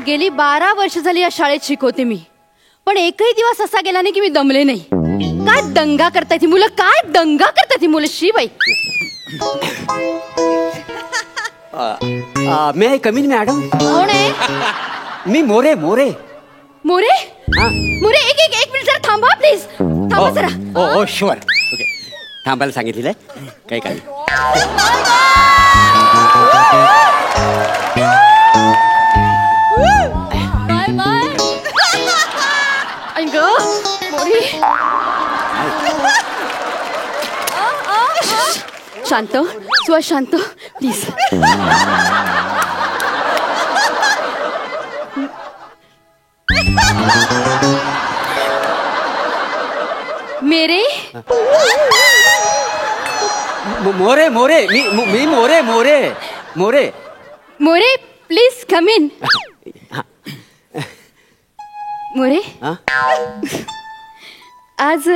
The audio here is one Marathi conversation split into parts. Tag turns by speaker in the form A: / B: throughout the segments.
A: गेली 12 वर्ष झाली या शाळेत शिकवते मी, पण एकही दिवस असा गेला नाही की मी दमले नाही. काय दंगा करताय ती मुलं, काय दंगा करताय ती मुलं. शी बाई.
B: मे आय कम इन मॅडम?
A: कोण आहे?
B: मी मोरे. मोरे
A: मोरे एक मिनिट जरा थांबा प्लीज. थांबा जरा.
B: ओ शुअर. ओके, थांबायला सांगितलेलं आहे. काही
A: बाय बाय. ऐक मोरी. शांत स्व शांत प्लीज. मेरे
B: मोरे मी More
A: please come in. More आज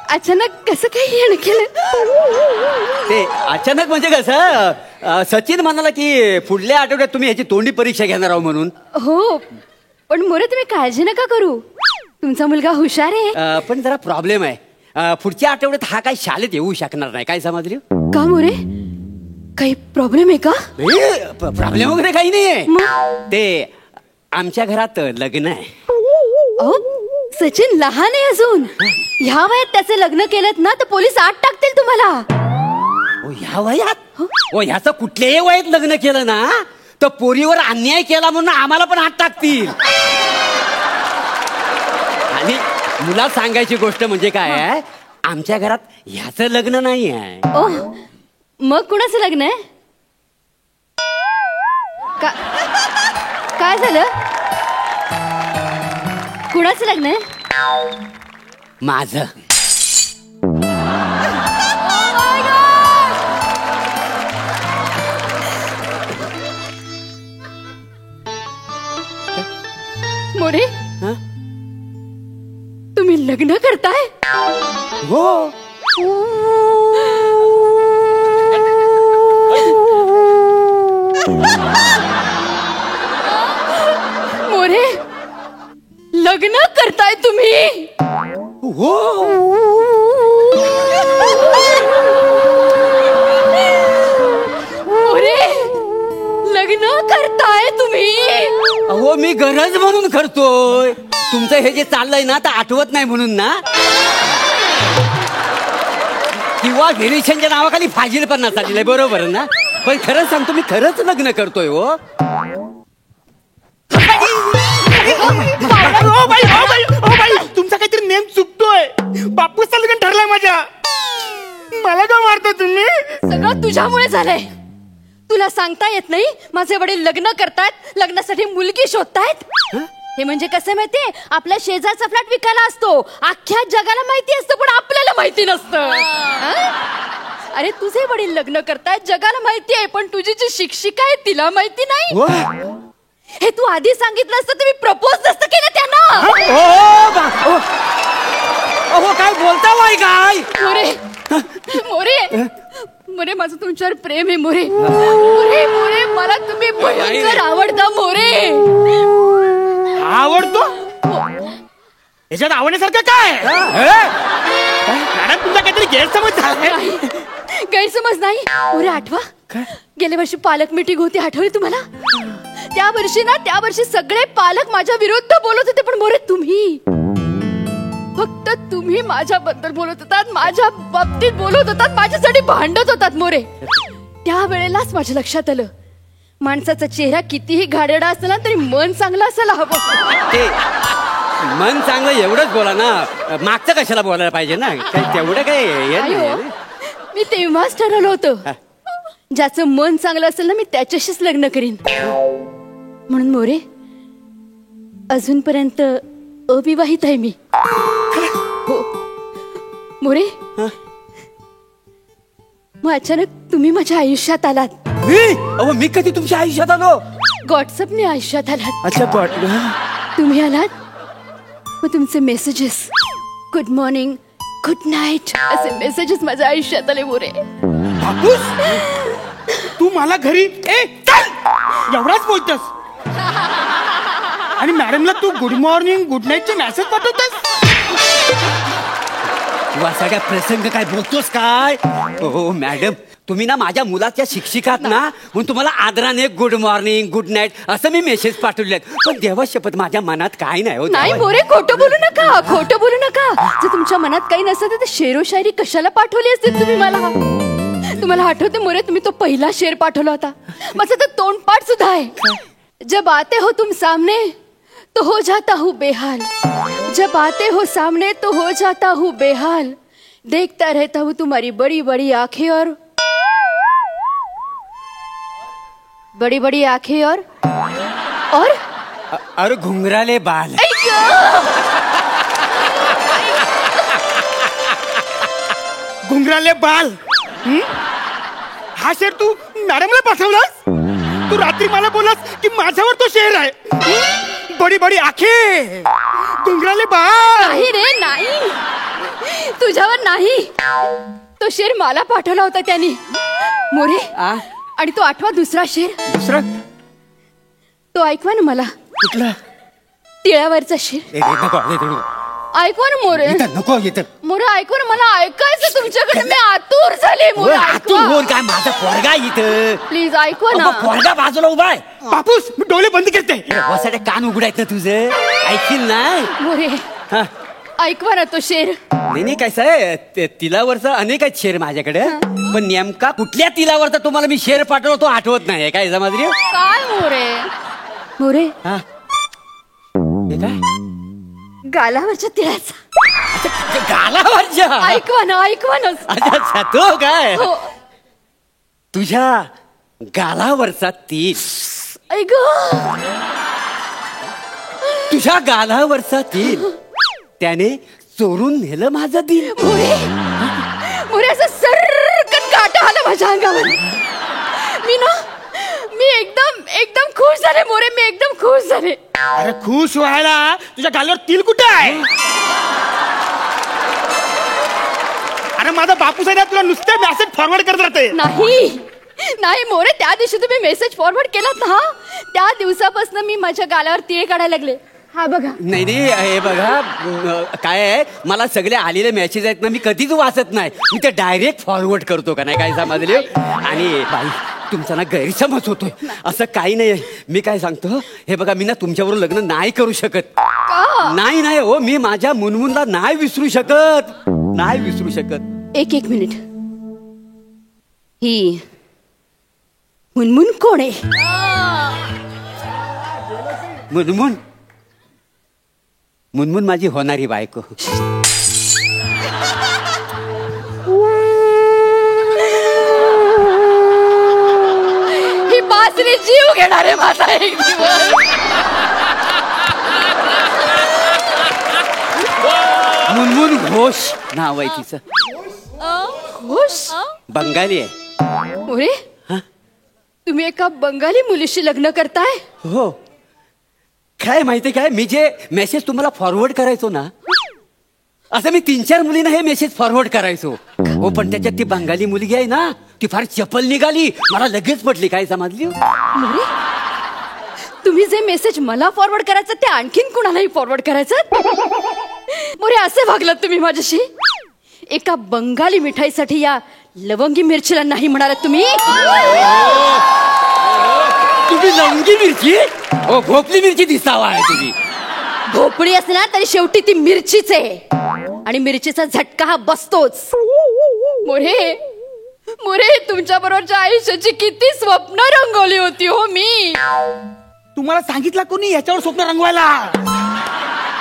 A: अचानक कसं काही येणं केलं?
B: ते अचानक म्हणजे कसं, सचिन म्हणाला की पुढल्या आठवड्यात तुम्ही ह्याची तोंडी परीक्षा घेणार आहो म्हणून.
A: हो, पण मोरे तुम्ही काळजी नका करू, तुमचा मुलगा हुशार आहे.
B: पण जरा प्रॉब्लेम आहे. पुढच्या आठवड्यात हा काही शाळेत येऊ शकणार नाही. काय समजले?
A: का मोरे, काही प्रॉब्लेम आहे का?
B: प्रॉब्लेम वगैरे काही नाहीये. ते आमच्या घरात लग्न आहे.
A: अहो सचिन लहान आहे अजून. ह्या वयात त्याचे लग्न केलेत ना तर पोलीस आत टाकतील तुम्हाला.
B: ह्या वयात? ह्याचं कुठल्याही वयात लग्न केलं ना तर पोरीवर अन्याय केला म्हणून आम्हाला पण आत टाकतील. आणि मुला सांगायची गोष्ट म्हणजे काय आहे, आमच्या घरात ह्याचं लग्न नाही आहे.
A: मग कुणाचं लग्न आहे? काय झालं? कुणाचं लग्न आहे?
B: माझं.
A: मोरे तुम्ही लग्न करताय?
B: हो.
A: मोरे लग्न करताय तुम्ही?
B: हो.
A: मोरे लग्न करताय तुम्ही?
B: अहो मी गरज म्हणून करतोय. तुमचं हे जे चाललंय ना तर आठवत नाही म्हणून ना, किंवा व्हेरिएशनच्या नावाखाली फाजील पण चाललेलं आहे. बरोबर ना? पण खरंच सांगतो, मी खरंच लग्न करतोय. हो
C: तुमचा काहीतरी नेम चुकतोय. बापूचा लग्न ठरलाय माझ्या. मला का मारता तुम्ही?
A: सगळं तुझ्यामुळे झालंय. तुला सांगता येत नाही माझे वडील लग्न करतायत, लग्नासाठी मुलगी शोधतायत. हे म्हणजे कसं माहितीये, आपल्या शेजारचा फ्लॅट विकायला असतो, अख्ख्या जगाला माहिती असतं पण आपल्याला माहिती नसतं. अरे तुझे वडील लग्न करतायत, जगाला माहिती आहे, पण तुझी जी शिक्षिका आहे तिला माहिती नाही. हे तू आधी सांगितलं असतं तर मी प्रपोज नसतं केलं त्यांना.
B: काय बोलता बाई? काय
A: मोरे मोरे मोरे माझं तुमच्यावर प्रेम आहे. मोरे मोरे मोरे मला तुम्ही भयंकर आवडता. मोरे
C: आवडतो? याच्यात आवडण्यासारखं काय? मॅडम तुमचा काहीतरी गैरसमज झालाय.
A: गैरसमज नाही मोरे. आठवा गेल्या वर्षी पालक मीटिंग होती, आठवली तुम्हाला? त्या वर्षी सगळे पालक माझ्या विरुद्ध बोलत होते, पण मोरे तुम्ही, फक्त तुम्ही माझ्याबद्दल बोलत होतात, माझ्या बाबतीत बोलत होतात, माझ्यासाठी भांडत होतात. मोरे त्या वेळेलाच माझ्या लक्षात आलं, माणसाचा चेहरा कितीही घाणेरडा असला तरी मन चांगलं असायला हवं.
B: ते मन चांगलं एवढंच बोला ना, मागचं कशाला बोलायला पाहिजे ना. तेवढं काय
A: मी तेव्हाच ठरवलं होतं, ज्याचं मन चांगलं असेल ना मी त्याच्याशीच लग्न करीन. म्हणून मोरे अजूनपर्यंत अविवाहित आहे मी. हो मोरे. मग अचानक तुम्ही माझ्या आयुष्यात आलात.
B: मी कधी तुमच्या आयुष्यात आलो?
A: व्हॉट्सअपने आयुष्यात आलात.
B: अच्छा
A: तुम्ही आलात, मग तुमचे messages, good morning, good night असे मेसेजेस माझ्या आयुष्यात आले मोरे.
C: बापूस तू मला घरी चल एवढाच बोलतस आणि मॅडमला तू गुड मॉर्निंग गुड नाईटचे मेसेज पाठवतस.
B: तू असा काय प्रसंग काय बोलतोस काय? हो मॅडम, तुम्ही ना माझ्या मुलाच्या शिक्षिकात ना, म्हणून तुम्हाला आदराने गुड मॉर्निंग गुड नाईट असं मी मेसेज पाठवले. पण देवा शपथ माझ्या मनात काय नाही हो.
A: नाही मोरे, खोटं बोलू नका, खोटं बोलू नका. जर तुमच्या मनात काही नसतं तर शेरो शायरी कशाला पाठवली असते तुम्ही मला? तुम्हाला आठवते मोरे, तुम्ही तो पहिला शेर पाठवला होता. माझं तर तोंडपाठ सुद्धा आहे. जब आते हो तुम सामने तो हो जाता हूँ बेहाल, जब आते हो सामने तो हो जाता हूँ बेहाल, देखता रहता हूँ तुम्हारी बड़ी बड़ी आंखें और बड़ी बड़ी आंखें और
B: घुंघराले बाल.
C: घुंगराले बाल. हा शेर तू मॅडमला पाठवलास? तू रात्री मला बोलास की माझ्यावर तो शेर आहे. बडी बडी आखे घुंगराले बाल.
A: नाही रे, नाही, तुझ्यावर नाही. तो शेर मला पाठवला होता त्यांनी मोरे. आणि तो आठवा दुसरा शेर.
B: दुसरा
A: तो ऐकवा ना मला.
B: कुठला?
A: तिळावरचा शेर ऐकवा ना मोरे.
B: नको येतं
A: मोरे, ऐकवा ना, मला ऐकायचं तुमच्याकडे. मी आतुर झाले मोरे.
B: काय माझा पोरगा इथं.
A: प्लीज ऐकवा ना.
B: पोरगा बाजूला उभा आहे.
C: बापूस मी डोळे बंद करते.
B: वसाडे कान उघडायत ना तुझं. ऐकील नाही.
A: मोरे
B: हा.
A: ऐकवा ना तो शेर.
B: नाही कसं आहे, तिलावरचा अनेक आहेत शेर माझ्याकडे. पण नेमका कुठल्या तिलावरचा तुम्हाला मी शेर पाठवला तो आठवत नाही. काय समजली?
A: काय मोरे? मोरे,
B: हा हे काय?
A: गालावरच्या तिळाचा.
B: गालावरच्या?
A: ऐकवा ना, ऐकवा ना.
B: अच्छा तो काय?
A: हो.
B: तुझ्या गालावरचा तिल.
A: ऐक,
B: तुझ्या गालावरचा तिल त्याने चोरून नेलं माझं दिल.
A: मोरे, मोरे, असं सर्रकन काटा आला माझ्या अंगावर. मी एकदम खुश झाले मोरे. मी एकदम खुश झाले.
C: अरे खुश व्हायला तुझ्या गालावर तिल कुठे आहे? अरे माझा बापूस आहे ना, तुला नुसते मेसेज फॉरवर्ड करत राहते.
A: नाही मोरे, त्या दिवशी तुम्ही मेसेज फॉरवर्ड केलात ना, त्या दिवसापासून मी माझ्या गालावर तिळ काढायला लागले. हा बघा.
B: नाही हे बघा, काय आहे, मला सगळे आलेले मेसेज आहेत ना, मी कधीच वाचत नाही. मी ते डायरेक्ट फॉरवर्ड करतो का नाही. काय समजले? आणि बाई तुमचा ना गैरसमज होतोय. असं काही नाही. मी काय सांगतो, हे बघा, मी ना तुमच्याबरोबर लग्न नाही करू शकत. नाही हो, मी माझ्या मुनमुनला नाही विसरू शकत.
A: एक मिनिट. ही मुनमुन कोण आहे?
B: मुनमुन माझी होणारी बायको.
A: ही बासरी जीव घेणार आहे माझा एक दिवस.
B: मुनमुन घोष नाव आहे तिचं.
A: घोष?
B: बंगाली आहे.
A: मोरे, तुम्ही एका बंगाली मुलीशी लग्न करताय?
B: हो. काय माहितीये काय, मी जे मेसेज तुम्हाला फॉरवर्ड करायचो ना, असं मी 3-4 मुलींना हे मेसेज फॉरवर्ड करायचो. हो, पण त्याच्यात ती बंगाली मुलगी आहे ना, ती फार चपल निघाली. मला लगेच पटली. काय समजली?
A: मोरे, तुम्ही जे मेसेज मला फॉरवर्ड करायचं ते आणखीन कुणालाही फॉरवर्ड करायचं? मोरे, असे वागलात तुम्ही माझ्याशी? एका बंगाली मिठाईसाठी या लवंगी मिरचीला नाही म्हणालात तुम्ही?
B: तुम्ही लवंगी मिरची? हो, भोपली मिरची दिसावा आहे तुम्ही.
A: भोपळी असणार तरी शेवटी ती मिरचीच आहे. आणि मिरचीचा झटका हा बसतोच. मोरे, तुमच्या बरोबरच्या आयुष्याची किती स्वप्न रंगवली होती हो मी.
C: तुम्हाला सांगितलं कोणी याच्यावर स्वप्न रंगवायला?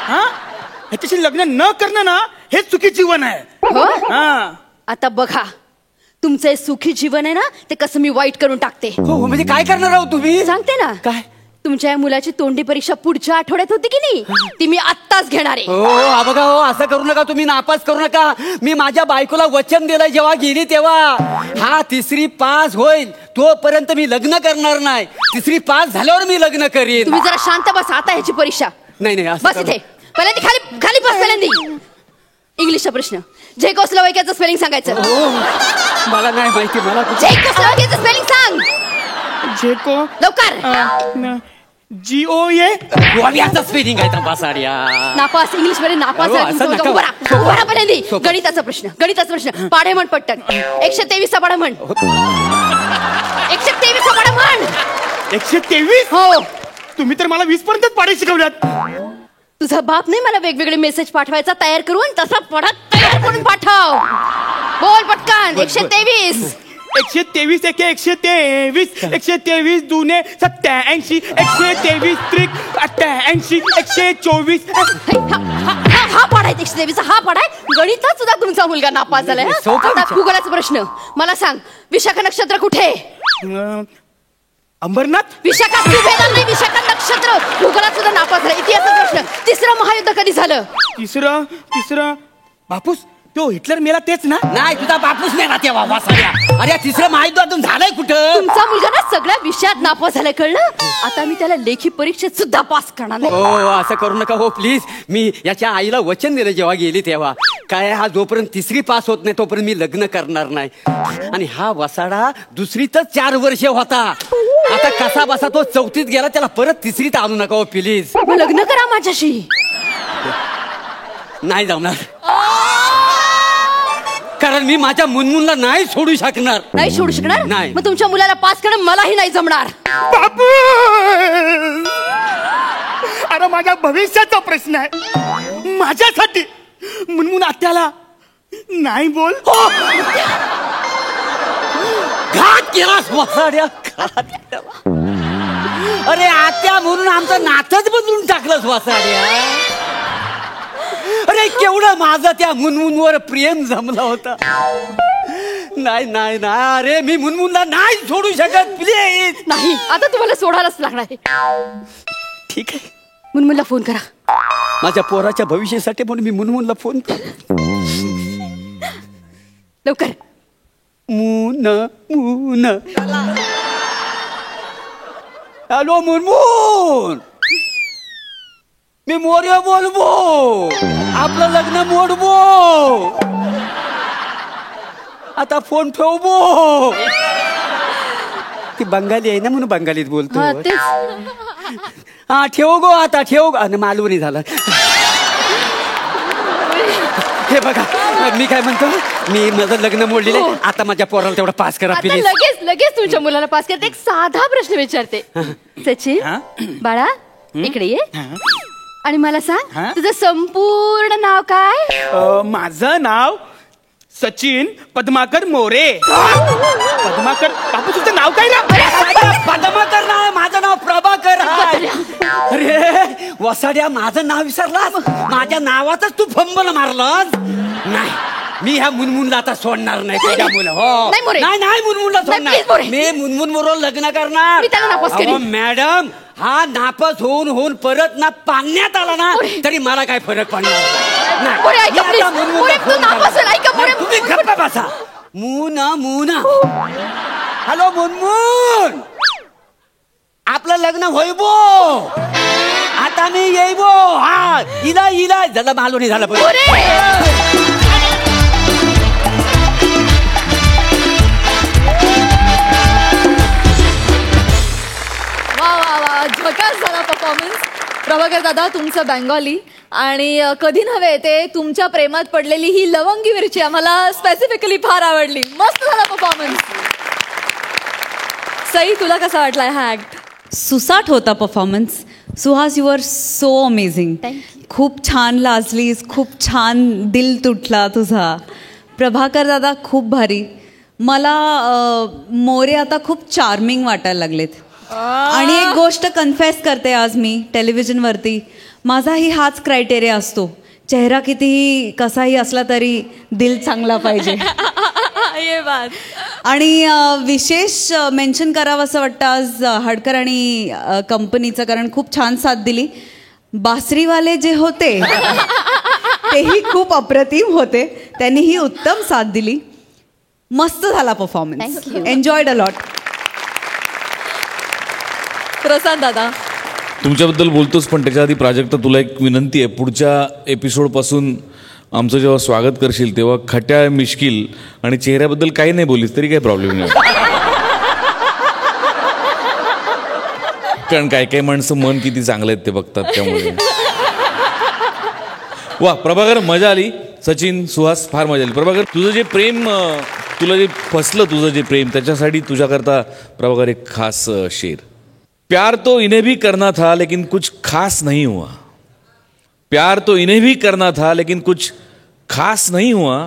C: हा, ह्याच्याशी लग्न न करणं ना, हेच चुकी जीवन आहे.
A: हो?
C: हा.
A: आता बघा, तुमचं हे सुखी जीवन आहे ना, ते कसं मी वाईट करून टाकते.
B: हो, म्हणजे काय करणार आहोत तुम्ही?
A: सांगते ना.
B: काय?
A: तुमच्या या मुलाची तोंडी परीक्षा पुढच्या आठवड्यात होती की नाही, ती मी आत्ताच घेणार आहे.
B: हो, बघा हो, असं करू नका तुम्ही, नापास करू नका. मी माझ्या बायकोला वचन दिलंय जेव्हा गेली तेव्हा, हा 3री पास होईल तोपर्यंत मी लग्न करणार नाही. 3री पास झाल्यावर मी लग्न करीन.
A: तुम्ही जरा शांत बसा. आता ह्याची परीक्षा
B: नाही
A: बस इथे. पहिल्यांदा खाली बस. पहिल्यांदा शेवटचा प्रश्न झेकोस्लोवाकियाचं स्पेलिंग सांगायचं.
B: मला नाही माहिती. मला
A: झेकोस्लोवाकियाचं स्पेलिंग सांग
C: झेको
A: लवकर.
C: GOA.
B: गोव्याचं स्पेलिंग आहे वासाड्या.
A: नापास इंग्लिश मध्ये नापास
B: अहो,
A: आहे
B: असं
A: तुमचा
B: नका.
A: मुलगा. उभा राहा पहिल्यांदी.
B: सोपं.
A: गणिताचा प्रश्न पाढे म्हण पटकन. 123 पाढा म्हण. 123 पाढा म्हण.
C: 123.
A: हो.
C: तुम्ही तर मला 20 पर्यंत पाडे शिकवल्यात.
A: तुझा बाप नाही मला वेगवेगळे मेसेज पाठवायचा तयार करून तसा पढा तयार करून पाठव. बोल पटकन. 123.
C: 123 एके 123 123 दुने 87 123 त्रिक 88 124.
A: हा पाढाय 123 हा पाढाय. गणितात सुद्धा तुमचा मुलगा नापास झालाय. हा?
B: सोपं
A: आता
B: विचार.
A: भूगोलाचा प्रश्न मला सांग. विशाखा नक्षत्र कुठे?
C: अंबरनाथ.
A: विशाखा सुभेदार नाही विशाखा नक्षत्र. भूगोलात सुद्धा नापास झाला. इतिहासाचा प्रश्न. तिसरं महायुद्ध कधी झालं?
C: तिसरं बापूस तो हिटलर मेला तेच ना.
B: नाही तुझा बापूस नाही ना तेव्हा वासाड्या. अरे तिसरं महायुद्ध अजून झालंय कुठं?
A: तुमचा मुलगा ना सगळ्या विषयात नापास झालाय कळलं. आता मी त्याला लेखी परीक्षेत सुद्धा पास करणार नाही.
B: हो असं करू नका हो प्लीज. मी याच्या आईला वचन दिलं जेव्हा गेली तेव्हा काय हा जोपर्यंत तिसरी पास होत नाही तोपर्यंत मी लग्न करणार नाही. आणि हा वसाडा दुसरीतच 4 वर्ष होता. आता कसा बसा तो 4थीत गेला. त्याला परत तिसरीत आणू नका हो प्लीज.
A: मग लग्न करा माझ्याशी.
B: नाही जमणार. कारण मी माझ्या मुनमुनला नाही सोडू शकणार.
A: नाही सोडू शकणार.
B: नाही.
A: मग तुमच्या मुलाला पास करणं मलाही नाही जमणार.
C: बापू अरे माझ्या भविष्याचा प्रश्न आहे. माझ्यासाठी मुनमुन आत्याला नाही बोल.
B: घात केलास वसाड्या. घात केला. अरे आत्या म्हणून आमचं नातच बदलून टाकलंस वसाड्या. अरे केवढं माझं त्या मुनमुनवर प्रेम जमला होता. नाही नाही नाही. अरे मी मुनमुनला नाही सोडू शकत प्लीज.
A: नाही आता तुम्हाला सोडायलाच लागणार आहे.
B: ठीक आहे.
A: मुनमुनला फोन करा.
B: माझ्या पोराच्या भविष्यासाठी म्हणून मी मुनमुनला फोन करतो.
A: लवकर.
B: मुन मुन. हॅलो मुनमुन. मी मोर्य बोलबो. आपलं लग्न मोडबो. आता फोन ठेवबो. ती बंगाली आहे ना म्हणून बंगालीत बोलतो.
A: हा, तेच.
B: हा ठेव गो आता ठेव गो. मालवणी झालं. हे बघा मी काय म्हणतो. मी माझं लग्न मोडलेलं आहे. आता माझ्या पोराला तेवढा पास करा
A: आता
B: प्लीज.
A: लगेच तुमच्या मुलाला पास करते. एक साधा प्रश्न विचारते. सचिन बाळा इकडे ये आणि मला सांग तुझं संपूर्ण नाव काय?
C: माझं नाव सचिन पद्माकर मोरे. पद्माकर बापू तुझं नाव काय ना?
B: पद्माकर नाव. माझं नाव प्रभाकर आहे. अरे वसाड्या माझं नाव विसरलास. माझ्या नावातच तू फंबल मारलास. नाही मी ह्या मुनमुनला आता सोडणार नाही. तुझ्या मुलं हो
A: नाही मोरे.
B: नाही नाही मुनमुनला
A: नाही, please
B: सोडणार.
A: मोरे.
B: मी मुनमुन बरोबर लग्न करणार.
A: मी त्याला नापास करीन.
B: अहो, मॅडम हा नापास होऊन परत ना पाण्यात आला ना तरी मला काय फरक पडणार नाही.
A: मोरे, ऐका,
B: मी आता
A: please.
B: मुनमुनला
A: मोरे, तू
B: फोन
A: नापास
B: करणार.
A: आहे. ऐका, मोरे.
B: नाही, तुम्ही गप्प बसा. मुना हॅलो मुनमुन. आपलं लग्न होईबो. आता मी येईबो. हा इला झालं मालवणी झालं.
D: वा वा वा झकास झाला परफॉर्मन्स. प्रभाकर दादा तुमचं बेंगॉली आणि कधी नव्हे ते तुमच्या प्रेमात पडलेली ही लवंगी मिरची आम्हाला स्पेसिफिकली फार आवडली. मस्त झाला परफॉर्मन्स. सई तुला कसा वाटलाय हा ऍक्ट?
E: सुसाट होता performance. Suhas you are so amazing. खूप छान लाजलीस. खूप छान दिल तुटला तुझा. प्रभाकर दादा खूप भारी. मला मोरे आता खूप चार्मिंग वाटायला लागलेत. आणि एक गोष्ट कन्फेस करते आज मी टेलिव्हिजनवरती. माझाही हाच क्रायटेरिया असतो. चेहरा कितीही कसाही असला तरी दिल चांगला पाहिजे.
D: ये बात.
E: आणि विशेष मेन्शन करावं असं वाटतं आज हडकर आणि कंपनीचं. कारण खूप छान साथ दिली. बासरीवाले जे होते तेही खूप अप्रतिम होते. त्यांनीही उत्तम साथ दिली. मस्त झाला performance. Enjoyed a lot.
D: Prasad दादा
F: तुमच्याबद्दल बोलतोच पण त्याच्या आधी प्राजक्ता तुला एक विनंती आहे. पुढच्या एपिसोडपासून आमचं जेव्हा स्वागत करशील तेव्हा खट्याळ मिश्किल आणि चेहऱ्याबद्दल काही नाही बोलीस तरी काही प्रॉब्लेम नाही. कारण काय काय माणसं मन किती चांगलं आहेत ते बघतात त्यामुळे. वा प्रभाकर, मजा आली. सचिन, सुहास, फार मजा आली. प्रभाकर, तुझं जे प्रेम, तुला जे फसलं तुझं जे प्रेम, त्याच्यासाठी तुझ्याकरता प्रभाकर एक खास शेर. प्यार तो इन्हें भी करना था लेकिन कुछ खास नहीं हुआ. प्यार तो इन्हें भी करना था लेकिन कुछ खास नहीं हुआ.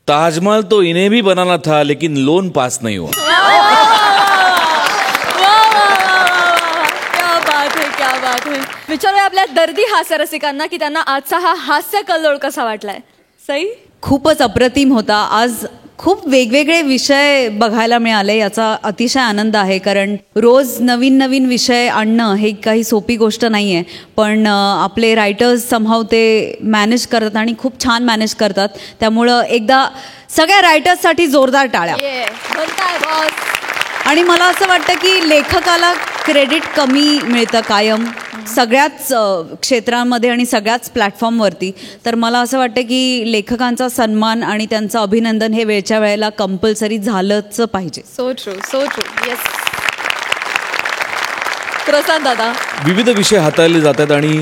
F: ताजमहल तो इन्हें भी बनाना था लेकिन लोन पास नहीं हुआ.
D: क्या बात है, क्या बात है. विचारूया आपल्या दर्दी हास्य रसिकांना की त्यांना आजचा हा हास्य कल्लोळ कसा वाटलाय. सई?
E: खूपच अप्रतिम होता. आज खूप वेगवेगळे विषय बघायला मिळाले, याचा अतिशय आनंद आहे. कारण रोज नवीन नवीन विषय आणणं हे काही सोपी गोष्ट नाही आहे. पण आपले रायटर्स समहाव ते मॅनेज करतात आणि खूप छान मॅनेज करतात. त्यामुळं एकदा सगळ्या रायटर्ससाठी जोरदार टाळ्या.
D: बनताय बॉस.
E: आणि मला असं वाटतं की लेखकाला क्रेडिट कमी मिळतं कायम सगळ्याच क्षेत्रांमध्ये आणि सगळ्याच प्लॅटफॉर्मवरती. तर मला असं वाटतं की लेखकांचा सन्मान आणि त्यांचं अभिनंदन हे वेळच्या वेळेला कंपल्सरी झालंच पाहिजे.
D: So true, so true. Yes. Prasad दादा,
F: विविध विषय हाताळले जातात आणि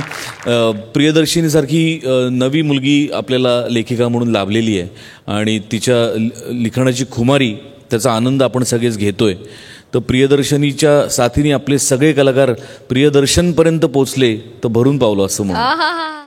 F: प्रियदर्शिनीसारखी नवी मुलगी आपल्याला लेखिका म्हणून लाभलेली आहे आणि तिच्या लिखाणाची खुमारी, त्याचा आनंद आपण सगळेच घेतोय. तर प्रियदर्शनीच्या साथीने आपले सगळे कलाकार प्रियदर्शनपर्यंत पोचले तर भरून पावलं असं म्हणून.